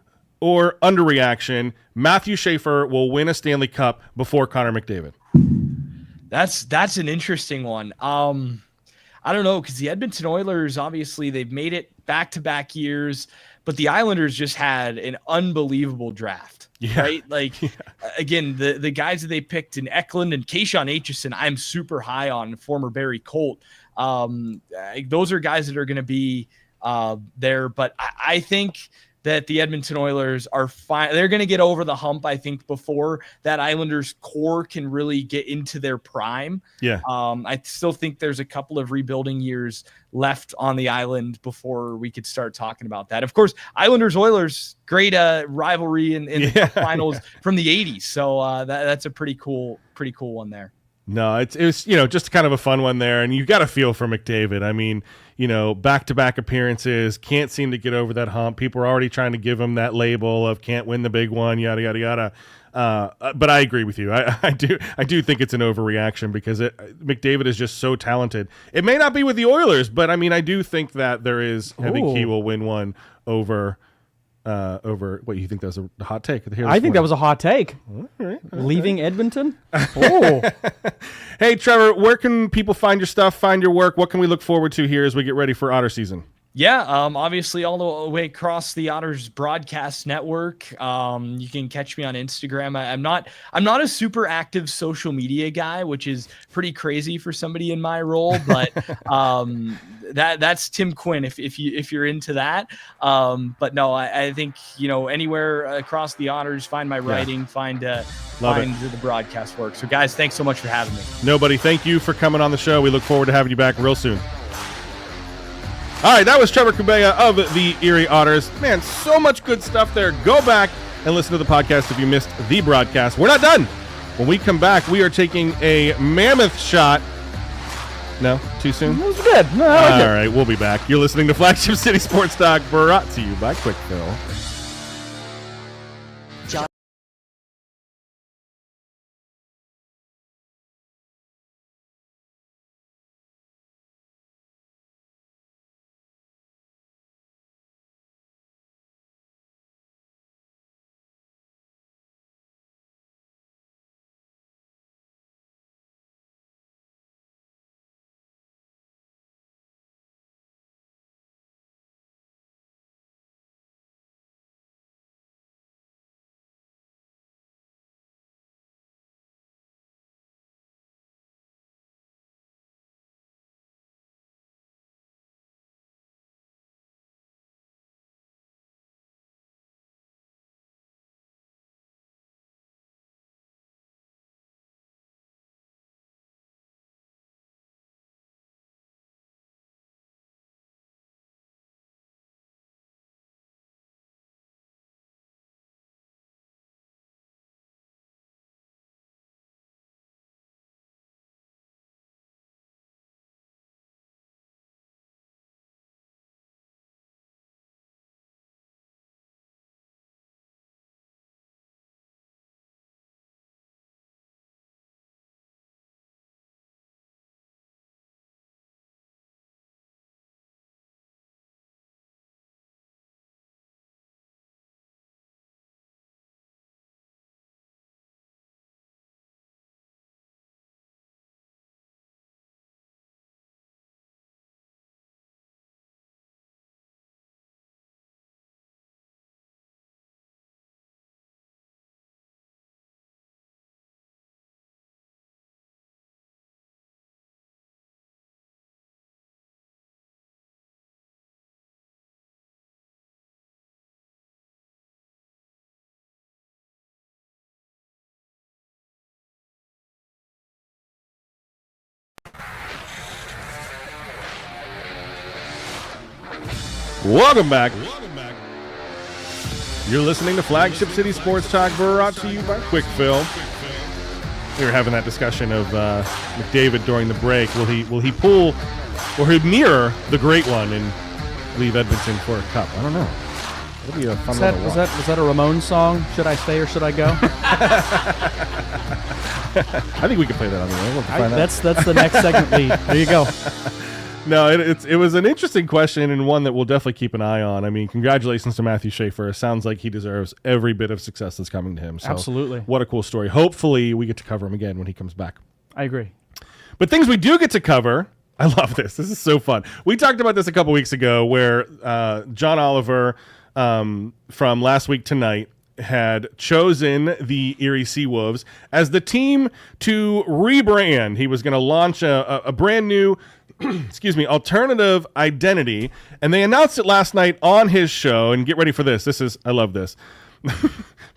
Speaker 1: or underreaction, Matthew Schaefer will win a Stanley Cup before Connor McDavid.
Speaker 3: That's an interesting one. I don't know, because the Edmonton Oilers, obviously, they've made it back-to-back years, but the Islanders just had an unbelievable draft, right? Again, the guys that they picked in Eklund and Keyshawn Aitchison, I'm super high on, former Barrie Colt. Those are guys that are going to be there, but I think that the Edmonton Oilers are fine. They're going to get over the hump, I think, before that Islanders core can really get into their prime. Yeah. I still think there's a couple of rebuilding years left on the island before we could start talking about that. Of course, Islanders-Oilers, great rivalry in the finals from the 80s. So that's a pretty cool one there.
Speaker 1: No, it was just kind of a fun one there, and you got to feel for McDavid. I mean, back-to-back appearances, can't seem to get over that hump. People are already trying to give him that label of can't win the big one, yada yada yada. But I agree with you. I do think it's an overreaction because McDavid is just so talented. It may not be with the Oilers, but I mean, I do think that there is. I think he will win one over. What you think that was a hot take?
Speaker 2: I think that was a hot take. All right. Leaving Edmonton.
Speaker 1: Hey, Trevor, where can people find your stuff, find your work? What can we look forward to here as we get ready for Otter season?
Speaker 3: Yeah, obviously all the way across the Otters broadcast network. You can catch me on Instagram. I'm not a super active social media guy, which is pretty crazy for somebody in my role, but that's Tim Quinn if you're into that. But no, I think anywhere across the Otters, find my writing, find the broadcast work. So guys, thanks so much for having me.
Speaker 1: Nobody, thank you for coming on the show. We look forward to having you back real soon. All right, that was Trevor Kubeja of the Erie Otters. Man, so much good stuff there. Go back and listen to the podcast if you missed the broadcast. We're not done. When we come back, we are taking a mammoth shot. No? Too soon?
Speaker 2: That was good. No,
Speaker 1: all right, we'll be back. You're listening to Flagship City Sports Talk, brought to you by Quick Fill. Welcome back. You're listening to Flagship City Sports Talk, brought to you by Quick Fill. We were having that discussion of McDavid during the break. Will he pull, or he'll mirror the great one and leave Edmonton for a cup? I don't know. It'll be a fun little watch.
Speaker 2: Was that a Ramones song? Should I stay or should I go?
Speaker 1: I think we can play that on the way. We'll find out.
Speaker 2: That's the next segment lead. There you go.
Speaker 1: No, it was an interesting question and one that we'll definitely keep an eye on. I mean, congratulations to Matthew Schaefer. It sounds like he deserves every bit of success that's coming to him. So
Speaker 2: Absolutely.
Speaker 1: What a cool story. Hopefully we get to cover him again when he comes back.
Speaker 2: I agree.
Speaker 1: But things we do get to cover, I love this. This is so fun. We talked about this a couple weeks ago where John Oliver from Last Week Tonight had chosen the Erie Seawolves as the team to rebrand. He was going to launch a brand new alternative identity, and they announced it last night on his show. And get ready for this. I love this.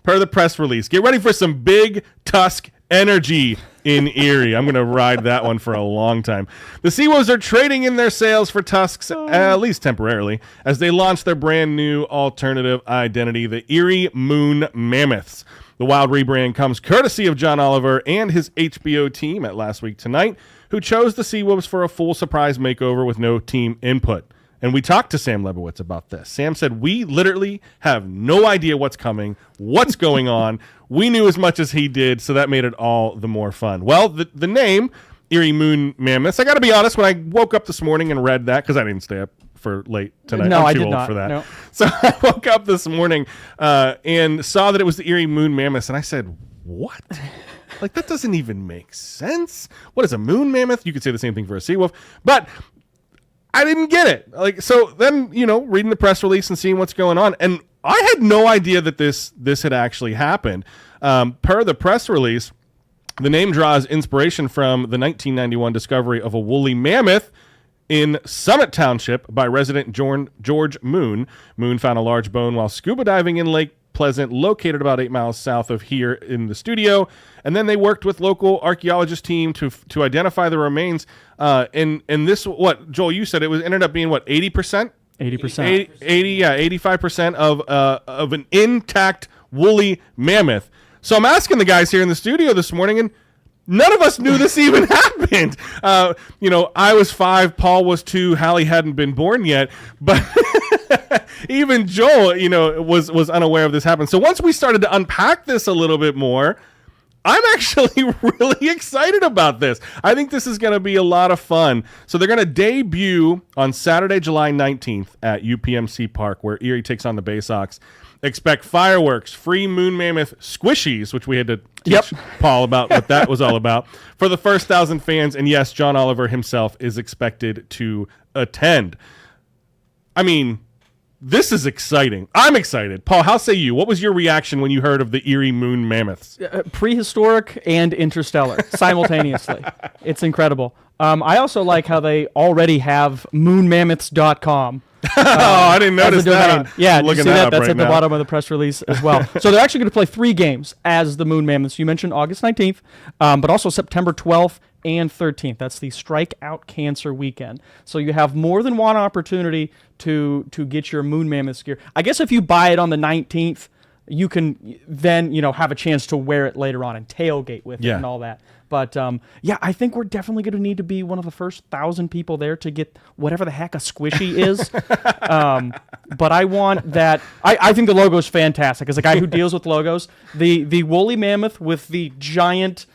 Speaker 1: Per the press release, get ready for some big Tusk energy in Erie. I'm going to ride that one for a long time. The Seawolves are trading in their sales for Tusks, at least temporarily, as they launch their brand new alternative identity, the Erie Moon Mammoths. The Wild rebrand comes courtesy of John Oliver and his HBO team at Last Week Tonight, who chose the Seawolves for a full surprise makeover with no team input. And we talked to Sam Lebowitz about this. Sam said, we literally have no idea what's coming, what's going on. We knew as much as he did, so that made it all the more fun. Well, the name, Erie Moon Mammoths, I got to be honest, when I woke up this morning and read that, because I didn't stay up for late tonight.
Speaker 2: No,
Speaker 1: I'm too
Speaker 2: I did
Speaker 1: old
Speaker 2: not.
Speaker 1: for that.
Speaker 2: No.
Speaker 1: So I woke up this morning and saw that it was the Erie Moon Mammoths, and I said, what? Like, that doesn't even make sense. What is a moon mammoth? You could say the same thing for a sea wolf, but I didn't get it. Like, so then, reading the press release and seeing what's going on, and I had no idea that this had actually happened. Per the press release, the name draws inspiration from the 1991 discovery of a woolly mammoth in Summit Township by resident George Moon. Moon found a large bone while scuba diving in Lake Pleasant, located about 8 miles south of here in the studio. And then they worked with local archaeologist team to identify the remains. And this, what Joel, you said it ended up being what, 80%?
Speaker 2: 80%.
Speaker 1: 85% of an intact woolly mammoth. So I'm asking the guys here in the studio this morning, and none of us knew this even happened. I was 5, Paul was 2, Hallie hadn't been born yet, but even Joel, was unaware of this happening. So once we started to unpack this a little bit more, I'm actually really excited about this. I think this is going to be a lot of fun. So they're going to debut on Saturday, July 19th at UPMC Park, where Erie takes on the Bay Sox. Expect fireworks, free moon mammoth squishies, which we had to teach Paul about what that was all about, for the first 1,000 fans. And yes, John Oliver himself is expected to attend. I mean, this is exciting. I'm excited. Paul, how say you? What was your reaction when you heard of the Erie Moon Mammoths?
Speaker 2: Prehistoric and interstellar simultaneously. It's incredible. I also like how they already have moonmammoths.com.
Speaker 1: I didn't notice that.
Speaker 2: Yeah,
Speaker 1: look at
Speaker 2: that. That's
Speaker 1: right
Speaker 2: at the bottom of the press release as well. So they're actually going to play 3 games as the Moon Mammoths. You mentioned August 19th, but also September 12th and 13th. That's the Strike Out Cancer weekend. So you have more than one opportunity to get your Moon Mammoths gear. I guess if you buy it on the 19th, you can then have a chance to wear it later on and tailgate with it and all that. But I think we're definitely going to need to be one of the first 1,000 people there to get whatever the heck a squishy is. But I want that. I think the logo is fantastic. As a guy who deals with logos, the woolly mammoth with the giant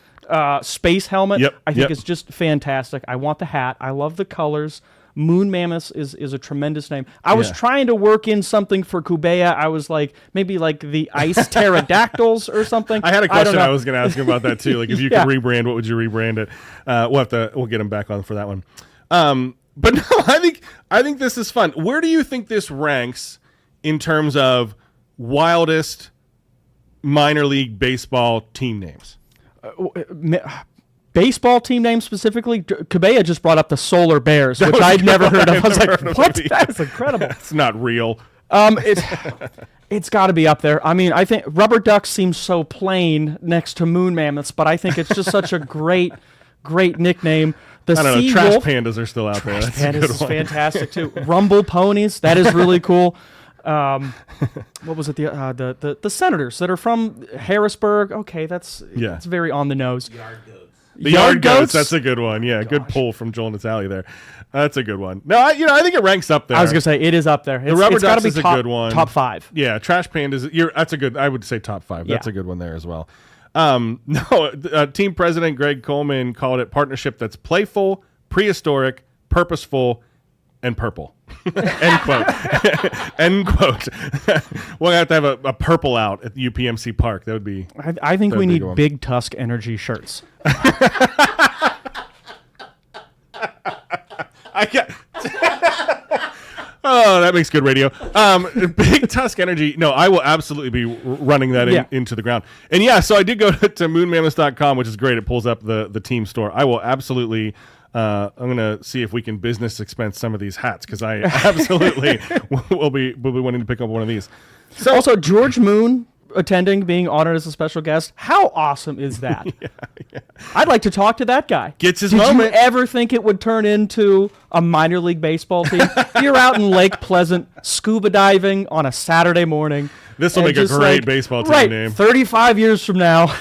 Speaker 2: space helmet, I think it's just fantastic. I want the hat. I love the colors. Moon Mammoths is a tremendous name. I was trying to work in something for Kubeja. I was like, maybe like the ice pterodactyls or something.
Speaker 1: I had a question I was going to ask him about that too. Like, if you could rebrand, what would you rebrand it? We'll get him back on for that one. But no, I think this is fun. Where do you think this ranks in terms of wildest minor league baseball team names?
Speaker 2: Baseball team name specifically, Kubeja just brought up the Solar Bears, which I'd never heard of. I was like, what? That's incredible.
Speaker 1: That's not real.
Speaker 2: It's got to be up there. I mean, I think Rubber Ducks seems so plain next to Moon Mammoths, but I think it's just such a great nickname. The
Speaker 1: I don't know.
Speaker 2: sea
Speaker 1: Trash
Speaker 2: wolf,
Speaker 1: pandas are still out there. That's a
Speaker 2: Pandas
Speaker 1: good
Speaker 2: is
Speaker 1: one.
Speaker 2: fantastic too. Rumble ponies, that is really cool. What was it? The senators that are from Harrisburg. Okay, that's very on the nose.
Speaker 1: The yard goats. That's a good one. Yeah, good pull from Joel Natali there. That's a good one. No, I think it ranks up there.
Speaker 2: I was gonna say it is up there.
Speaker 1: The rubber
Speaker 2: it's gotta
Speaker 1: ducks
Speaker 2: be
Speaker 1: is a
Speaker 2: top,
Speaker 1: good one.
Speaker 2: Top 5.
Speaker 1: Yeah, trash pandas. That's a good. I would say top 5. That's a good one there as well. Team president Greg Coleman called it partnership that's playful, prehistoric, purposeful, and purple. End quote. End quote. We'll have to have a purple out at the UPMC Park. That would be.
Speaker 2: I think we need Big Tusk Energy shirts.
Speaker 1: Oh, that makes good radio. Big Tusk Energy. No, I will absolutely be running that into the ground. And yeah, so I did go to moonmammoths.com, which is great. It pulls up the team store. I will absolutely. I'm gonna see if we can business expense some of these hats because I absolutely will be wanting to pick up one of these.
Speaker 2: So also George Moon attending, being honored as a special guest. How awesome is that? Yeah. I'd like to talk to that guy.
Speaker 1: Gets his
Speaker 2: Did
Speaker 1: moment.
Speaker 2: you ever think it would turn into a minor league baseball team? You're out in Lake Pleasant scuba diving on a Saturday morning.
Speaker 1: This will make a great baseball team name.
Speaker 2: 35 years from now,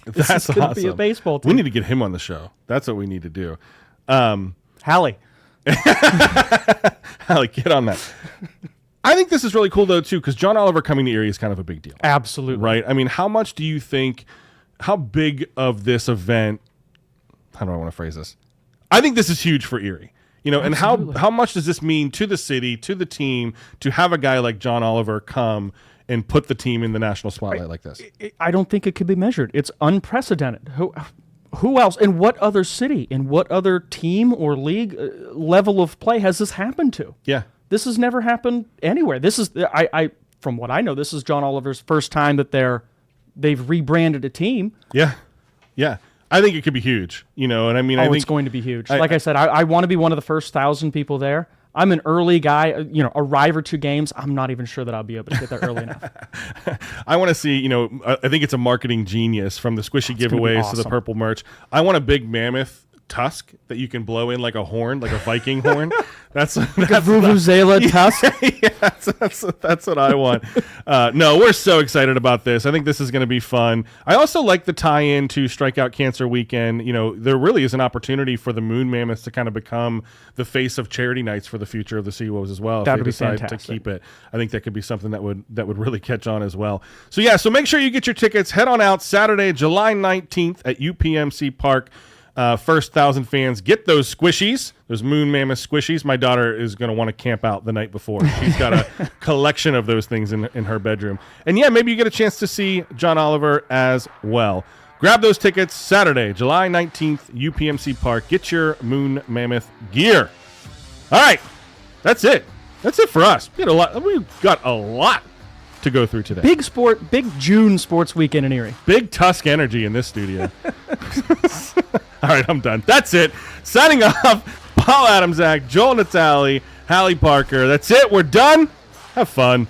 Speaker 1: that's
Speaker 2: going to be a baseball team.
Speaker 1: We need to get him on the show. That's what we need to do.
Speaker 2: Hallie.
Speaker 1: Hallie, get on that. I think this is really cool, though, too, because John Oliver coming to Erie is kind of a big deal.
Speaker 2: Absolutely.
Speaker 1: Right? I mean, how much do you think, how big of this event, how do I want to phrase this? I think this is huge for Erie. And how much does this mean to the city, to the team, to have a guy like John Oliver come and put the team in the national spotlight like this?
Speaker 2: I don't think it could be measured. It's unprecedented. Who else, in what other city, in what other team or league level of play has this happened to?
Speaker 1: Yeah.
Speaker 2: This has never happened anywhere. This is, from what I know, this is John Oliver's first time that they've rebranded a team.
Speaker 1: Yeah. Yeah. I think it could be huge, and I mean, I think
Speaker 2: it's going to be huge. Like I said, I want to be one of the first 1,000 people there. I'm an early guy, arrive or 2 games. I'm not even sure that I'll be able to get there early enough.
Speaker 1: I want to see, I think it's a marketing genius from the squishy giveaways to the purple merch. I want a big mammoth tusk that you can blow in like a horn, like a Viking horn. That's a
Speaker 2: Vuvuzela tusk.
Speaker 1: Yeah, that's what I want. No, we're so excited about this. I think this is going to be fun. I also like the tie-in to Strikeout Cancer Weekend. There really is an opportunity for the Moon Mammoths to kind of become the face of charity nights for the future of the Seawolves as well.
Speaker 2: That would
Speaker 1: be fantastic. To keep it, I think that could be something that would really catch on as well. So yeah, so make sure you get your tickets. Head on out Saturday, July 19th at UPMC Park. First 1,000 fans get those squishies, those Moon Mammoth squishies. My daughter is going to want to camp out the night before. She's got a collection of those things in her bedroom. And yeah, maybe you get a chance to see John Oliver as well. Grab those tickets Saturday, July 19th, UPMC Park. Get your Moon Mammoth gear. All right, that's it. That's it for us. We got a lot to go through today.
Speaker 2: Big June sports weekend in Erie.
Speaker 1: Big Tusk energy in this studio. All right, I'm done. That's it. Signing off, Paul Adamczak, Joel Natali, Hallie Parker. That's it. We're done. Have fun.